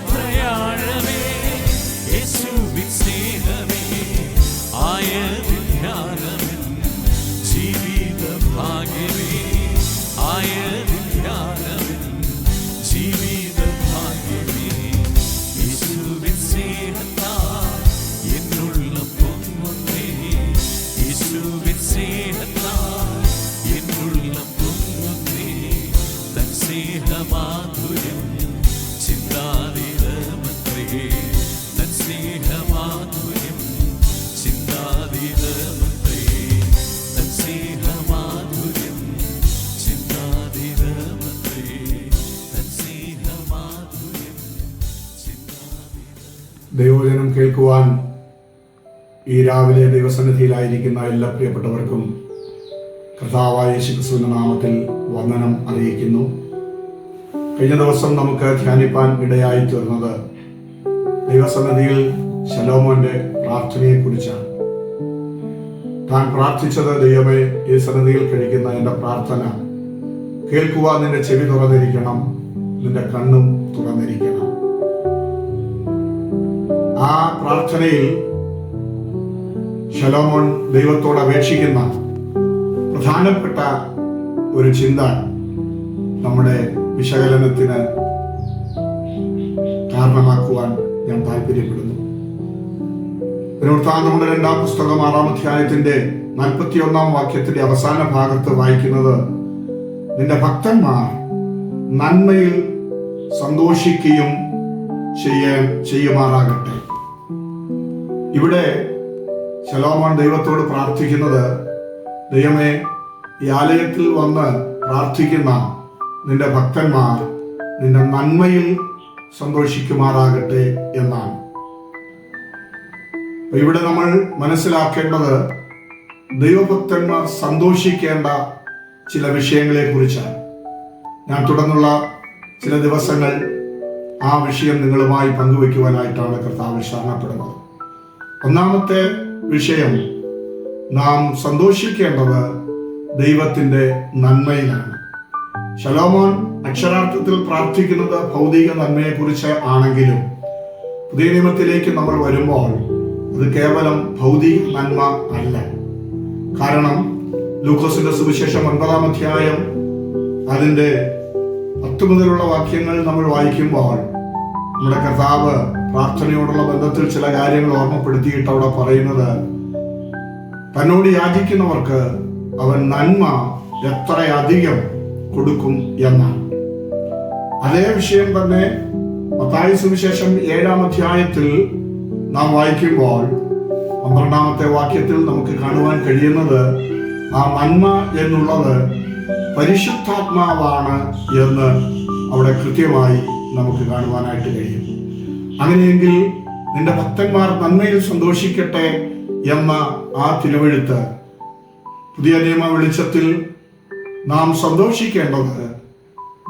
പ്രയാണമേ യേശുവിൻ സ്നേഹമേ ആയത് ധ്യാനമേ ജീവിത ഭാഗ്യമേ ആയത് ധ്യാനമേ ജീവിത ഭാഗ്യമേ യേശുവിൻ സ്നേഹത്താൽ എന്നുള്ള പൊങ്ങുന്നേ യേശുവിൻ സ്നേഹത്താൽ എന്നുള്ള പൊങ്ങുന്നേ തൻ സ്നേഹമാധുര്യം ചിന്താതീതമത്രേ തൻ സ്നേഹമാധുര്യം ചിന്താതീതമത്രേ തൻ സ്നേഹമാധുര്യം ചിന്താതീതമത്രേ തൻ സ്നേഹമാധുര്യം ചിന്താതീതം. ദൈവവചനം കേൾക്കുവാൻ ഈ രാവിലെ ദൈവസന്നിധിയിലായിരിക്കുന്ന എല്ലാ പ്രിയപ്പെട്ടവർക്കും കർത്താവായ യേശുക്രിസ്തുവിന്റെ നാമത്തിൽ വന്ദനം അറിയിക്കുന്നു. കഴിഞ്ഞ ദിവസം നമുക്ക് ധ്യാനിപ്പാൻ ഇടയായി തീർന്നത് ദൈവസന്നിധിയിൽ ശലോമോന്റെ പ്രാർത്ഥനയെ കുറിച്ചാണ്. താൻ പ്രാർത്ഥിച്ചത്, ദൈവമേ, ഈ സന്നിധിയിൽ കഴിക്കുന്ന എൻ്റെ പ്രാർത്ഥന കേൾക്കുവാൻ നിന്റെ ചെവി തുറന്നിരിക്കണം, നിന്റെ കണ്ണും തുറന്നിരിക്കണം. ആ പ്രാർത്ഥനയിൽ ശലോമോൻ ദൈവത്തോട് അപേക്ഷിക്കുന്ന പ്രധാനപ്പെട്ട ഒരു ചിന്ത നമ്മുടെ വിശകലനത്തിന് കാരണമാക്കുവാൻ ഞാൻ താല്പര്യപ്പെടുന്നു. വൃത്താന്തങ്ങളുടെ 2-ാം പുസ്തകം 6-ാം അധ്യായത്തിന്റെ 41-ാം വാക്യത്തിന്റെ അവസാന ഭാഗത്ത് വായിക്കുന്നത്, നിന്റെ ഭക്തന്മാർ നന്മയിൽ സന്തോഷിക്കുകയും ചെയ്യുമാറാകട്ടെ. ഇവിടെ ശലോമോൻ ദൈവത്തോട് പ്രാർത്ഥിക്കുന്നത്, ദൈവമേ, ഈ ആലയത്തിൽ വന്ന് പ്രാർത്ഥിക്കുന്ന നിന്റെ ഭക്തന്മാർ നിന്റെ നന്മയിൽ സന്തോഷിക്കുമാറാകട്ടെ എന്നാണ്. ഇവിടെ നമ്മൾ മനസ്സിലാക്കേണ്ടത് ദൈവഭക്തന്മാർ സന്തോഷിക്കേണ്ട ചില വിഷയങ്ങളെ കുറിച്ചാണ്. ഞാൻ തുടർന്നുള്ള ചില ദിവസങ്ങൾ ആ വിഷയം നിങ്ങളുമായി പങ്കുവയ്ക്കുവാനായിട്ടാണ് കർത്താവ് ശരണപ്പെടുന്നത്. ഒന്നാമത്തെ വിഷയം, നാം സന്തോഷിക്കേണ്ടത് ദൈവത്തിന്റെ നന്മയിലാണ്. ശലോമോൻ അക്ഷരാർത്ഥത്തിൽ പ്രാർത്ഥിക്കുന്നത് ഭൗതിക നന്മയെക്കുറിച്ച് ആണെങ്കിലും പുതിയ നിയമത്തിലേക്ക് നമ്മൾ വരുമ്പോൾ അത് കേവലം ഭൗതിക നന്മ അല്ല. കാരണം ലൂക്കോസിന്റെ സുവിശേഷം 9-ാം അധ്യായം അതിന്റെ 10 മുതലുള്ള വാക്യങ്ങൾ നമ്മൾ വായിക്കുമ്പോൾ നമ്മുടെ കർത്താവ് പ്രാർത്ഥനയോടുള്ള ബന്ധത്തിൽ ചില കാര്യങ്ങൾ ഓർമ്മപ്പെടുത്തിയിട്ട് അവിടെ പറയുന്നത്, തന്നോട് യാചിക്കുന്നവർക്ക് അവൻ നന്മ എത്രയധികം കൊടുക്കും എന്നാണ്. അതേ വിഷയം തന്നെ മത്തായി സുവിശേഷം 7-ാം അധ്യായത്തിൽ നാം വായിക്കുമ്പോൾ 12-ാമത്തെ വാക്യത്തിൽ നമുക്ക് കാണുവാൻ കഴിയുന്നത്, ആ നന്മ എന്നുള്ളത് പരിശുദ്ധാത്മാവാണ് എന്ന് അവിടെ കൃത്യമായി നമുക്ക് കാണുവാനായിട്ട് കഴിയും. അങ്ങനെയെങ്കിൽ നിന്റെ ഭക്തന്മാർ നന്മയിൽ സന്തോഷിക്കട്ടെ എന്ന ആ തിരുവെഴുത്ത് പുതിയ നിയമ വെളിച്ചത്തിൽ നാം സന്തോഷിക്കേണ്ടത്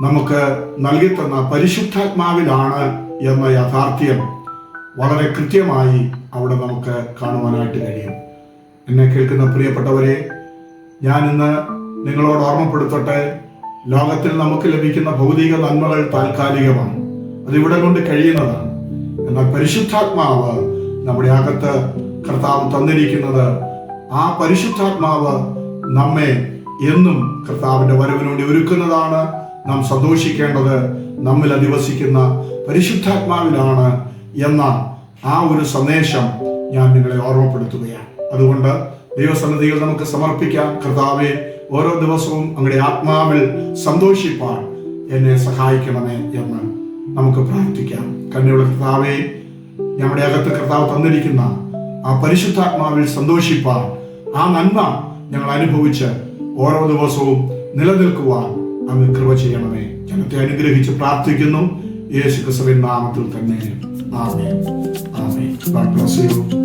നമുക്ക് നൽകിത്തന്ന പരിശുദ്ധാത്മാവിലാണ് എന്ന യാഥാർത്ഥ്യം വളരെ കൃത്യമായി അവിടെ നമുക്ക് കാണുവാനായിട്ട് കഴിയും. എന്നെ കേൾക്കുന്ന പ്രിയപ്പെട്ടവരെ, ഞാൻ ഇന്ന് നിങ്ങളോട് ഓർമ്മപ്പെടുത്തട്ടെ, ലോകത്തിൽ നമുക്ക് ലഭിക്കുന്ന ഭൗതിക നന്മകൾ താൽക്കാലികമാണ്, അതിവിടെ കൊണ്ട് കഴിയുന്നതാണ്. എന്നാൽ പരിശുദ്ധാത്മാവ് നമ്മുടെ അകത്ത് കർത്താവ് തന്നിരിക്കുന്നത്, ആ പരിശുദ്ധാത്മാവ് നമ്മെ എന്നും കർത്താവിന്റെ വരവിന് വേണ്ടി ഒരുക്കുന്നതാണ്. നാം സന്തോഷിക്കേണ്ടത് നമ്മിൽ അധിവസിക്കുന്ന പരിശുദ്ധാത്മാവിലാണ് എന്ന ആ ഒരു സന്ദേശം ഞാൻ നിങ്ങളെ ഓർമ്മപ്പെടുത്തുകയാണ്. അതുകൊണ്ട് ദൈവസന്നിധിയിൽ നമുക്ക് സമർപ്പിക്കാം. കർത്താവെ, ഓരോ ദിവസവും അങ്ങയുടെ ആത്മാവിൽ സന്തോഷിപ്പാൻ എന്നെ സഹായിക്കണമേ എന്ന് നമുക്ക് പ്രാർത്ഥിക്കാം. കരുണയുള്ള കർത്താവെ, നമ്മുടെ അകത്ത് കർത്താവ് തന്നിരിക്കുന്ന ആ പരിശുദ്ധാത്മാവിൽ സന്തോഷിപ്പാൻ, ആ നന്മ ഞങ്ങൾ അനുഭവിച്ച് ഓരോ ദിവസവും നിലനിൽക്കുവാൻ അങ്ങ് കൃപ ചെയ്യണമേ. ജനത്തെ അനുഗ്രഹിച്ച് പ്രാർത്ഥിക്കുന്നു യേശുക്രിസ്തുവിൻ നാമത്തിൽ തന്നെ. ആമേൻ. ആമേൻ. God bless you.